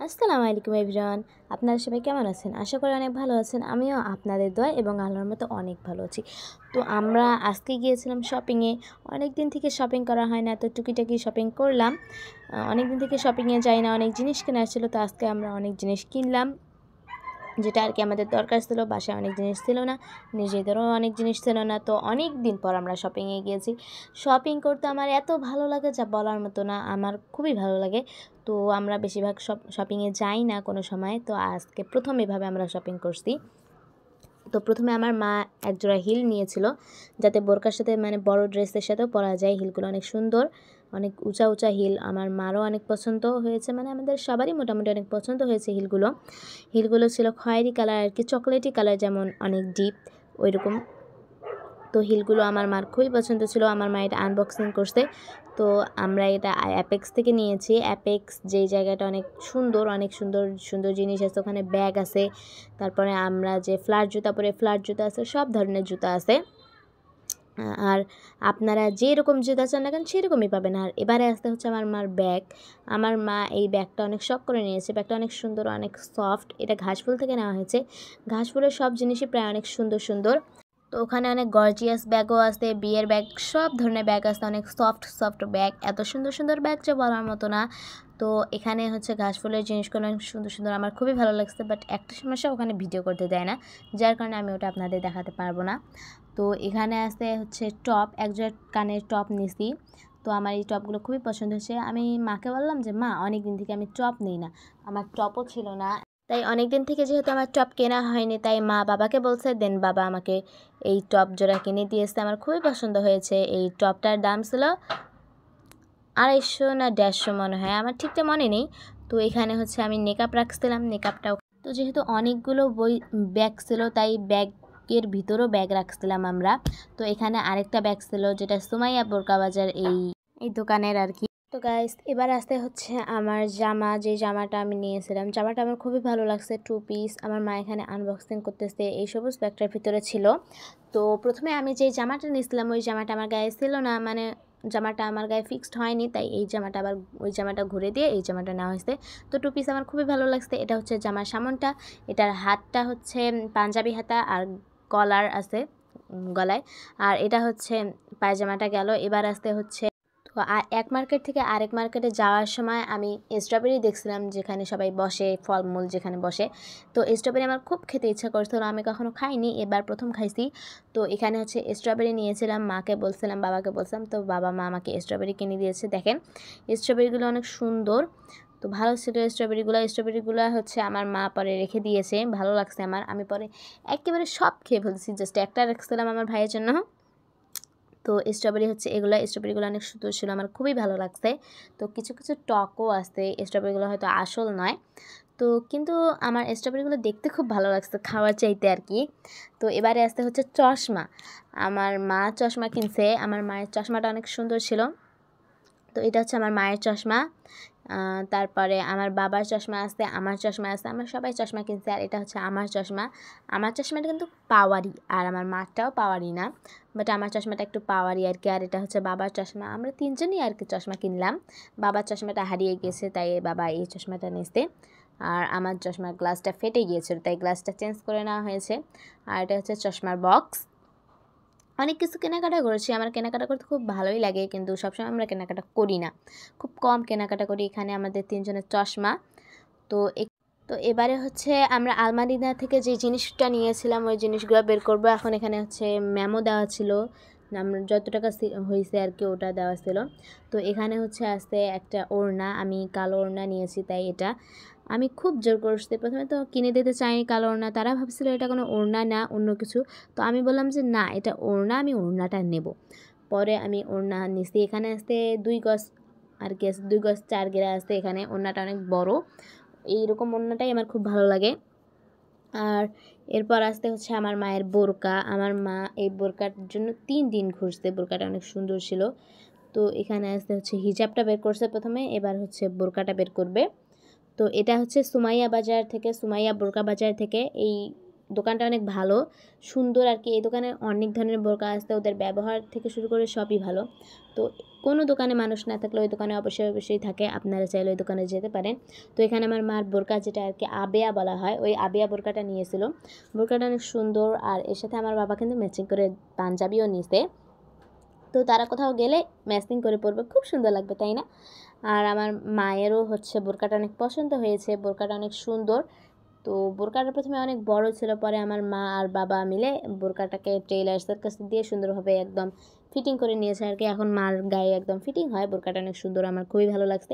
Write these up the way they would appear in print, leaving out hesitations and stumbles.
আসসালামু আলাইকুম এভরিওয়ান। আপনারা সবাই কেমন আছেন? আশা করি অনেক ভালো আছেন। আমিও আপনাদের দোয়া এবং আল্লাহর মতো অনেক ভালো আছি। তো আমরা আজকে গিয়েছিলাম শপিংয়ে। অনেক দিন থেকে শপিং করা হয় না, তো টুকিটাকি শপিং করলাম। অনেক দিন থেকে শপিংয়ে যাই না, অনেক জিনিস কেনার ছিল, তো আজকে আমরা অনেক জিনিস কিনলাম, যেটা আর কি আমাদের দরকার ছিল। বাসায় অনেক জিনিস ছিল না, নিজেদেরও অনেক জিনিস ছিল না, তো অনেক দিন পর আমরা শপিংয়ে গিয়েছি। শপিং করতে আমার এত ভালো লাগে যা বলার মতো না, আমার খুবই ভালো লাগে। তো আমরা বেশিরভাগ শপিংয়ে যাই না কোনো সময়, তো আজকে প্রথম এভাবে আমরা শপিং করছি। তো প্রথমে আমার মা একজোড়া হিল নিয়েছিল, যাতে বোরকার সাথে মানে বড় ড্রেসের সাথেও পরা যায়। হিলগুলো অনেক সুন্দর, অনেক উঁচা উঁচা হিল। আমার মারও অনেক পছন্দ হয়েছে, মানে আমাদের সবারই মোটামুটি অনেক পছন্দ হয়েছে হিলগুলো ছিল খয়েরি কালার আর কি, চকলেটি কালার, যেমন অনেক ডিপ ওইরকম। তো হিলগুলো আমার মার খুবই পছন্দ ছিল। আমার মা এটা আনবক্সিং করছে। তো আমরা এটা অ্যাপেক্স থেকে নিয়েছি। অ্যাপেক্স যেই জায়গাটা অনেক সুন্দর, অনেক সুন্দর সুন্দর জিনিস আছে, ওখানে ব্যাগ আছে। তারপরে আমরা যে ফ্ল্যাট জুতা পরে, ফ্ল্যাট জুতা আছে, সব ধরনের জুতা আছে। আর আপনারা যেরকম জুতা চান না কেন সেরকমই পাবেন। আর এবারে আসতে হচ্ছে আমার মার ব্যাগ। আমার মা এই ব্যাগটা অনেক শখ করে নিয়েছে। ব্যাগটা অনেক সুন্দর, অনেক সফট। এটা ঘাসফুল থেকে নেওয়া হয়েছে। ঘাসফুলের সব জিনিসই প্রায় অনেক সুন্দর সুন্দর। তো ওখানে অনেক গর্জিয়াস ব্যাগও আছে, বিয়ের ব্যাগ, সব ধরনের ব্যাগ আছে, অনেক সফট সফট ব্যাগ, এত সুন্দর সুন্দর ব্যাগ যে বলার মতো না। তো এখানে হচ্ছে ঘাসফুলের জিনিসগুলো অনেক সুন্দর সুন্দর, আমার খুবই ভালো লাগছে। বাট একটা সমস্যা, ওখানে ভিডিও করতে দেয় না, যার কারণে আমি ওটা আপনাদের দেখাতে পারবো না। তো এখানে আছে হচ্ছে টপ, একজোড়া কানের টপ নিছি। তো আমার এই টপগুলো খুবই পছন্দ হয়েছে। আমি মাকে বললাম যে মা, অনেক দিন থেকে আমি টপ নিই না, আমার টপও ছিল না, তাই অনেক দিন থেকে যেহেতু আমার টপ কেনা হয়নি, তাই মা বাবাকে বলছে, দেন বাবা আমাকে এই টপ জোড়া কিনে দিয়েছে। আমার খুবই পছন্দ হয়েছে। এই টপটার দাম ছিল 250 না 150 মনে হয়, আমার ঠিকটা মনে নেই। তো এখানে হচ্ছে আমি নেকআপ রাখছিলাম, নেকআপটাও। তো যেহেতু অনেকগুলো ব্যাগ ছিল, তাই ব্যাগের ভিতরেও ব্যাগ রাখছিলাম আমরা। তো এখানে আরেকটা ব্যাগ ছিল, যেটা সুমাইয়া বোরকা বাজার এই দোকানের আর কি। তো গাইস, এবার আসতে হচ্ছে আমার জামা, যে জামাটা আমি নিয়েছিলাম, জামাটা আমার খুবই ভালো লাগছে, 2 পিস। আমার মা এখানে আনবক্সিং করতেছে, এই সবুজ ব্যাগটার ভিতরে ছিল। তো প্রথমে আমি যে জামাটা নিয়েছিলাম, ওই জামাটা আমার গায়ে ছিল না, মানে জামাটা আমার গায়ে ফিক্সড হয়নি, তাই এই জামাটা আবার, ওই জামাটা ঘুরে দিয়ে এই জামাটা নেওয়া হয়েছে। তো 2 পিস আমার খুবই ভালো লাগছে। এটা হচ্ছে জামার সামনটা, এটার হাতটা হচ্ছে পাঞ্জাবি হাতা, আর কলার আছে গলায়। আর এটা হচ্ছে পায়জামাটা গেল। এবার আসতে হচ্ছে, তো এক মার্কেট থেকে আরেক মার্কেটে যাওয়ার সময় আমি স্ট্রবেরি দেখছিলাম, যেখানে সবাই বসে, ফলমূল যেখানে বসে। তো স্ট্রবেরি আমার খুব খেতে ইচ্ছা করছিল, আমি কখনো খাইনি, এবার প্রথম খাইছি। তো এখানে হচ্ছে স্ট্রবেরি নিয়েছিলাম, মাকে বলছিলাম, বাবাকে বলছিলাম, তো বাবা মা আমাকে স্ট্রবেরি কিনে দিয়েছে। দেখেন স্ট্রবেরিগুলো অনেক সুন্দর, তো ভালো ছিল স্ট্রবেরিগুলো হচ্ছে আমার মা পরে রেখে দিয়েছে, ভালো লাগছে আমার। আমি পরে একেবারে সব খেয়ে ফেলছি, জাস্ট একটা রাখছিলাম আমার ভাইয়ের জন্য। তো স্ট্রবেরিগুলো অনেক সুন্দর ছিল, আমার খুবই ভালো লাগছে। তো কিছু কিছু টকও আছে, স্ট্রবেরিগুলো হয়তো আসল নয়, তো কিন্তু আমার স্ট্রবেরিগুলো দেখতে খুব ভালো লাগছে, খাওয়ার চাইতে আর কি। তো এবারে আসতে হচ্ছে চশমা। আমার মা চশমা কিনছে, আমার মায়ের চশমাটা অনেক সুন্দর ছিল। তো এটা হচ্ছে আমার মায়ের চশমা। তারপরে আমার বাবার চশমা আছে, আমার চশমা আছে, আমরা সবাই চশমা কিনছি। আর এটা হচ্ছে আমার চশমা। আমার চশমাটা কিন্তু পাওয়ারি, আর আমার মারটাও পাওয়ারি না, বাট আমার চশমাটা একটু পাওয়ারি আর কি। আর এটা হচ্ছে বাবার চশমা। আমরা তিনজনই আর কি চশমা কিনলাম। বাবার চশমাটা হারিয়ে গেছে, তাই বাবা এই চশমাটা নিয়েছে। আর আমার চশমার গ্লাসটা ফেটে গিয়েছিল, তাই গ্লাসটা চেঞ্জ করে নেওয়া হয়েছে। আর এটা হচ্ছে চশমার বক্স। অনেক কিছু কেনাকাটা করেছি, আমার কেনাকাটা করতে খুব ভালোই লাগে, কিন্তু সবসময় আমরা কেনাকাটা করি না, খুব কম কেনাকাটা করি। এখানে আমাদের তিনজনের চশমা। তো তো এবারে হচ্ছে আমরা আলমারিনা থেকে যে জিনিসটা নিয়েছিলাম, ওই জিনিসগুলো বের করবো এখন। এখানে হচ্ছে মেমো দেওয়া ছিল, আমরা যত টাকা হয়েছে আর কি ওটা দেওয়া ছিল। তো এখানে হচ্ছে আসতে একটা ওড়না, আমি কালো ওড়না নিয়েছি, তাই এটা আমি খুব জোর করছি। প্রথমে তো কিনে দিতে চাইনি কালো ওড়না, তারা ভাবছিল এটা কোনো ওড়না না, অন্য কিছু। তো আমি বললাম যে না, এটা ওড়না, আমি ওড়নাটা নেব। পরে আমি ওড়না নিছি। এখানে আসতে 2 গজ আর কি, 2 গজ 4 গেরা আসতে। এখানে ওড়নাটা অনেক বড়, এইরকম ওড়নাটাই আমার খুব ভালো লাগে। আর এরপর আসতে হচ্ছে আমার মায়ের বোরকা। আমার মা এই বোরকার জন্য 3 দিন ঘুরছে, বোরকাটা অনেক সুন্দর ছিল। তো এখানে আসতে হচ্ছে হিজাবটা বের করছে প্রথমে, এবার হচ্ছে বোরকাটা বের করবে। তো এটা হচ্ছে সুমাইয়া বোরকা বাজার থেকে এই দোকানটা অনেক ভালো সুন্দর আর কি। এই দোকানে অনেক ধরনের বোরকা আছে, ওদের ব্যবহার থেকে শুরু করে সবই ভালো। তো কোনো দোকানে মানুষ না থাকলে ওই দোকানে অবশ্যই থাকে, আপনারা চাইলে ওই দোকানে যেতে পারেন। তো এখানে আমার মার বোরকা, যেটা আর কি আবেয়া বলা হয়, ওই আবেয়া বোরকাটা নিয়েছিল। বোরকাটা অনেক সুন্দর, আর এর সাথে আমার বাবা কিন্তু ম্যাচিং করে পাঞ্জাবিও নিছে। তো তারা কোথাও গেলে ম্যাচিং করে পরবে, খুব সুন্দর লাগবে, তাই না? আর আমার মায়েরও হচ্ছে বোরকাটা অনেক পছন্দ হয়েছে, বোরকাটা অনেক সুন্দর। তো বোরকাটা প্রথমে অনেক বড় ছিল, পরে আমার মা আর বাবা মিলে বোরকাটাকে টেইলার্সের কাছে দিয়ে সুন্দরভাবে একদম ফিটিং করে নিয়েছে আর কি। এখন মার গায়ে একদম ফিটিং হয়, বোরকাটা অনেক সুন্দর, আমার খুবই ভালো লাগছে।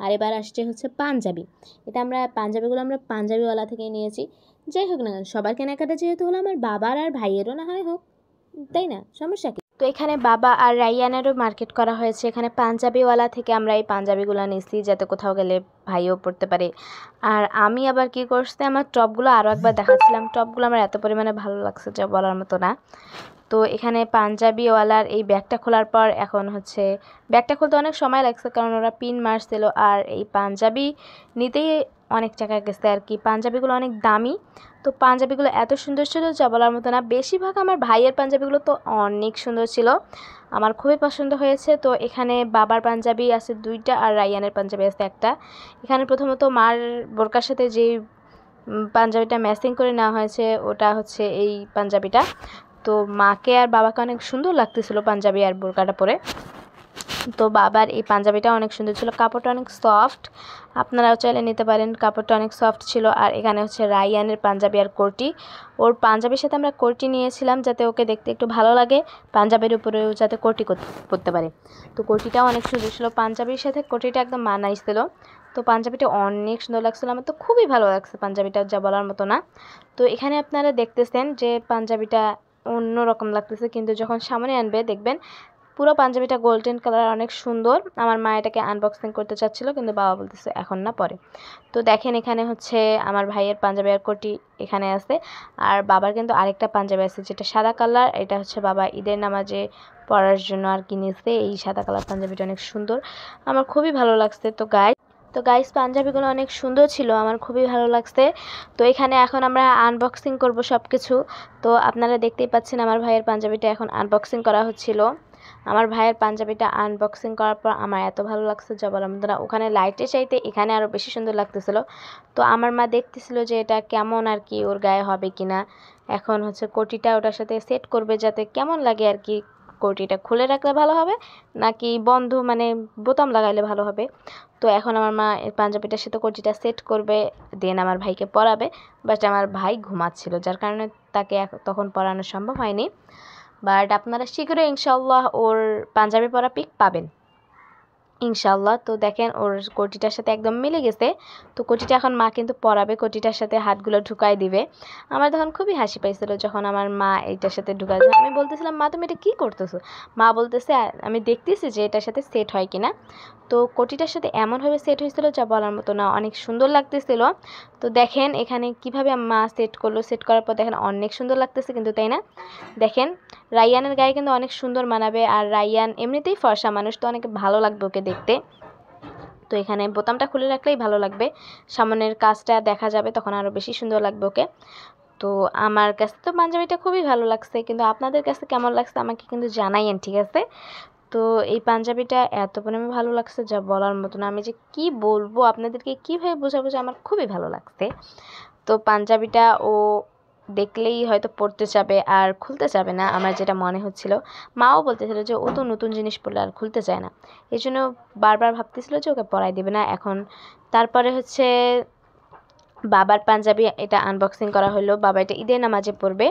আর এবার আসছে হচ্ছে পাঞ্জাবি। এটা আমরা পাঞ্জাবিগুলো আমরা পাঞ্জাবিওয়ালা থেকে নিয়েছি। যাই হোক না কেন, সবার কেনাকাটা যেহেতু হলো, আমার বাবার আর ভাইয়েরও না হয় হোক, তাই না, সমস্যা কি? তো এখানে বাবা আর রাইয়ানেরও মার্কেট করা হয়েছে। এখানে পাঞ্জাবিওয়ালা থেকে আমরা এই পাঞ্জাবিগুলো নিছি, যাতে কোথাও গেলে ভাইও পড়তে পারে। আর আমি আবার কি করছি, আমার টপগুলো আরও একবার দেখাচ্ছিলাম। টপগুলো আমার এত পরিমাণে ভালো লাগছে যা বলার মতো না। তো এখানে পাঞ্জাবিওয়ালার এই ব্যাগটা খোলার পর এখন হচ্ছে ব্যাগটা খুলতে অনেক সময় লাগছে, কারণ ওরা পিন মারছিল। আর এই পাঞ্জাবি নিতেই অনেক টাকা গেছে আর কি। পাঞ্জাবিগুলো অনেক দামি। তো পাঞ্জাবিগুলো এত সুন্দর ছিল যা বলার মতো না। বেশিরভাগ আমার ভাইয়ের পাঞ্জাবিগুলো তো অনেক সুন্দর ছিল, আমার খুবই পছন্দ হয়েছে। তো এখানে বাবার পাঞ্জাবি আছে 2টা, আর রাইয়ানের পাঞ্জাবি আছে 1টা। এখানে প্রথমত মার বোরকার সাথে যেই পাঞ্জাবিটা ম্যাচিং করে নেওয়া হয়েছে, ওটা হচ্ছে এই পাঞ্জাবিটা। তো মাকে আর বাবাকে অনেক সুন্দর লাগতেছিল পাঞ্জাবি আর বোরকাটা পরে। তো বাবার এই পাঞ্জাবিটা অনেক সুন্দর ছিল, কাপড়টা অনেক সফট, আপনারাও চাইলে নিতে পারেন, কাপড়টা অনেক সফট ছিল। আর এখানে হচ্ছে রাইয়ানের পাঞ্জাবি আর কোটি, ওর পাঞ্জাবির সাথে আমরা কোটি নিয়েছিলাম যাতে ওকে দেখতে একটু ভালো লাগে, পাঞ্জাবির উপরেও যাতে কোটি পরতে পারে। তো কোটিটাও অনেক সুন্দর ছিল, পাঞ্জাবির সাথে কোটিটা একদম মানাইছিল। তো পাঞ্জাবিটা অনেক সুন্দর লাগছিল, আমার তো খুবই ভালো লাগছে পাঞ্জাবিটা, যা বলার মতো না। তো এখানে আপনারা দেখতেছেন যে পাঞ্জাবিটা অন্য রকম লাগতেছে, কিন্তু যখন সামনে আনবে দেখবেন পুরো পাঞ্জাবিটা গোল্ডেন কালার, অনেক সুন্দর। আমার মা এটাকে আনবক্সিং করতে চাচ্ছিল, কিন্তু বাবা বলতেছে এখন না, পরে। তো দেখেন এখানে হচ্ছে আমার ভাইয়ের পাঞ্জাবি আর কোটি এখানে আছে। আর বাবার কিন্তু আরেকটা পাঞ্জাবি আছে যেটা সাদা কালার, এটা হচ্ছে বাবা ঈদের নামাজে পরার জন্য আর কি নিয়েছে। এই সাদা কালার পাঞ্জাবিটা অনেক সুন্দর, আমার খুবই ভালো লাগছে। তো গাইস পাঞ্জাবিগুলো অনেক সুন্দর ছিল, আমার খুবই ভালো লাগছে। তো এখানে এখন আমরা আনবক্সিং করব সব কিছু। তো আপনারা দেখতেই পাচ্ছেন আমার ভাইয়ের পাঞ্জাবিটা এখন আনবক্সিং করা হচ্ছিল। আমার ভাইয়ের পাঞ্জাবিটা আনবক্সিং করার পর আমার এত ভালো লাগছে যা বলার মতো না। ওখানে লাইটের চাইতে এখানে আরও বেশি সুন্দর লাগতেছিল। তো আমার মা দেখতেছিল যে এটা কেমন আর কি ওর গায়ে হবে কিনা। এখন হচ্ছে কোটিটা ওটার সাথে সেট করবে যাতে কেমন লাগে আর কি। কোটিটা খুলে রাখলে ভালো হবে নাকি বন্ধ, মানে বোতাম লাগাইলে ভালো হবে। তো এখন আমার মা পাঞ্জাবিটার সাথে কোটিটা সেট করবে, দেন আমার ভাইকে পরাবে। বাট আমার ভাই ঘুমাচ্ছিল, যার কারণে তাকে তখন পরানো সম্ভব হয়নি। বাট আপনারা শীঘ্রই ইনশাল্লাহ ওর পাঞ্জাবি পরা পিক পাবেন ইনশাল্লাহ। তো দেখেন ওর কোটিটার সাথে একদম মিলে গেছে। তো কোটিটা এখন মা কিন্তু পরাবে, কোটিটার সাথে হাতগুলো ঢুকাই দিবে। আমার তখন খুবই হাসি পাইছিল যখন আমার মা এইটার সাথে ঢুকাই দিল। আমি বলতেছিলাম মা তুমি এটা কী করতেছো? মা বলতেছে আমি দেখতেছি যে এটার সাথে সেট হয় কিনা। তো কোটিটার সাথে এমনভাবে সেট হয়েছিল যা বলার মতো না, অনেক সুন্দর লাগতেছিল। তো দেখেন এখানে কিভাবে মা সেট করলো, সেট করার পর দেখেন অনেক সুন্দর লাগতেছে কিন্তু, তাই না? দেখেন রাইয়ানের গায়ে কিন্তু অনেক সুন্দর মানাবে, আর রাইয়ান এমনিতেই ফর্সা মানুষ, তো অনেক ভালো লাগবে ওকে দেখতে। তো এখানে বোতামটা খুলে রাখলেই ভালো লাগবে, সামনের কাজটা দেখা যাবে, তখন আরও বেশি সুন্দর লাগবে ওকে। তো আমার কাছে তো পাঞ্জাবিটা খুবই ভালো লাগছে, কিন্তু আপনাদের কাছে কেমন লাগছে আমাকে কিন্তু জানাইয়েন, ঠিক আছে? তো এই পাঞ্জাবিটা এত পরিমাণে ভালো লাগছে যা বলার মতো না, আমি যে কি বলবো আপনাদেরকে, কীভাবে বোঝাবো যে আমার খুবই ভালো লাগছে। তো পাঞ্জাবিটা ও দেখলেই হয়তো পরতে চাবে আর খুলতে চাবে না, আমার যেটা মনে হচ্ছিল। মাও বলতেছিল যে ও তো নতুন জিনিস পরলে আর খুলতে চায় না, এই জন্য বারবার ভাবতেছিল যে ওকে পরাই দেবে না এখন। তারপরে হচ্ছে বাবার পাঞ্জাবি এটা আনবক্সিং করা হলো। বাবা এটা ঈদের নামাজে পরবে,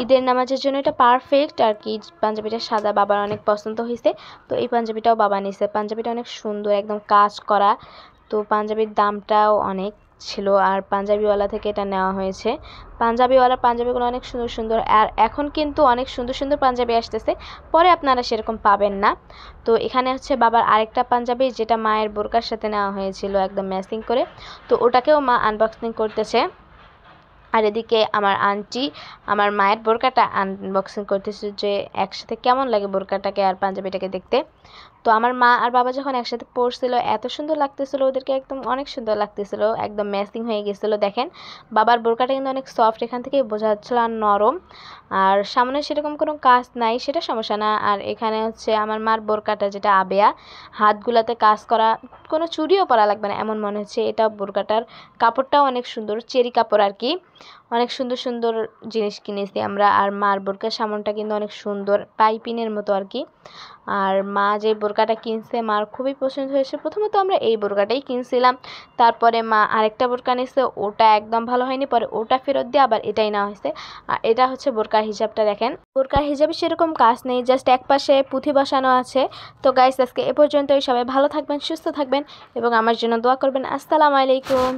ঈদের নামাজের জন্য এটা পারফেক্ট আর কি। পাঞ্জাবিটা সাদা, বাবার অনেক পছন্দ হয়েছে। তো এই পাঞ্জাবিটাও বাবা নিছে, পাঞ্জাবিটা অনেক সুন্দর, একদম কাজ করা। তো পাঞ্জাবির দামটাও অনেক ছিল, আর পাঞ্জাবিওয়ালা থেকে এটা নেওয়া হয়েছে। পাঞ্জাবিওয়ালা পাঞ্জাবিগুলো অনেক সুন্দর সুন্দর, আর এখন কিন্তু অনেক সুন্দর সুন্দর পাঞ্জাবি আসতেছে, পরে আপনারা সেরকম পাবেন না। তো এখানে হচ্ছে বাবার আরেকটা পাঞ্জাবি যেটা মায়ের বোরকার সাথে নেওয়া হয়েছিল একদম ম্যাচিং করে, তো ওটাকেও মা আনবক্সিং করতেছে। আর এদিকে আমার আন্টি আমার মায়ের বোরকাটা আনবক্সিং করতেছে যে একসাথে কেমন লাগে বোরকাটাকে আর পাঞ্জাবিটাকে দেখতে। তো আমার মা আর বাবা যখন একসাথে পরছিল এত সুন্দর লাগতেছিল, ওদেরকে একদম অনেক সুন্দর লাগতেছিল, একদম ম্যাচিং হয়ে গেছিল। দেখেন বাবার বোরকাটা কিন্তু অনেক সফট, এখান থেকে বোঝা যাচ্ছিল, আর নরম, আর সামনে সেরকম কোনো কাজ নাই, সেটা সমস্যা না। আর এখানে হচ্ছে আমার মার বোরকাটা যেটা আবেয়া, হাতগুলাতে কাজ করা, কোনো চুড়িও পরা লাগবে না এমন মনে হচ্ছে। এটা বোরকাটার কাপড়টাও অনেক সুন্দর, চেরি কাপড় আর কি। অনেক সুন্দর সুন্দর জিনিস কিনেছি আমরা। আর মার বোরকার সামনটা কিন্তু অনেক সুন্দর, পাইপিনের মতো আর কি। আর মা যে বোরকাটা কিনছে মার খুবই পছন্দ হয়েছে। প্রথমত আমরা এই বোরকাটাই কিনছিলাম, তারপরে মা আরেকটা বোরকা নিছে, ওটা একদম ভালো হয়নি, পরে ওটা ফেরত দিয়ে আবার এটাই নেওয়া হয়েছে। আর এটা হচ্ছে বোরকার হিজাবটা। দেখেন বোরকার হিজাবে সেরকম কাজ নেই, জাস্ট এক পাশে পুঁথি বসানো আছে। তো গাইস আজকে এ পর্যন্তই, সবাই ভালো থাকবেন, সুস্থ থাকবেন এবং আমার জন্য দোয়া করবেন। আসসালামু আলাইকুম।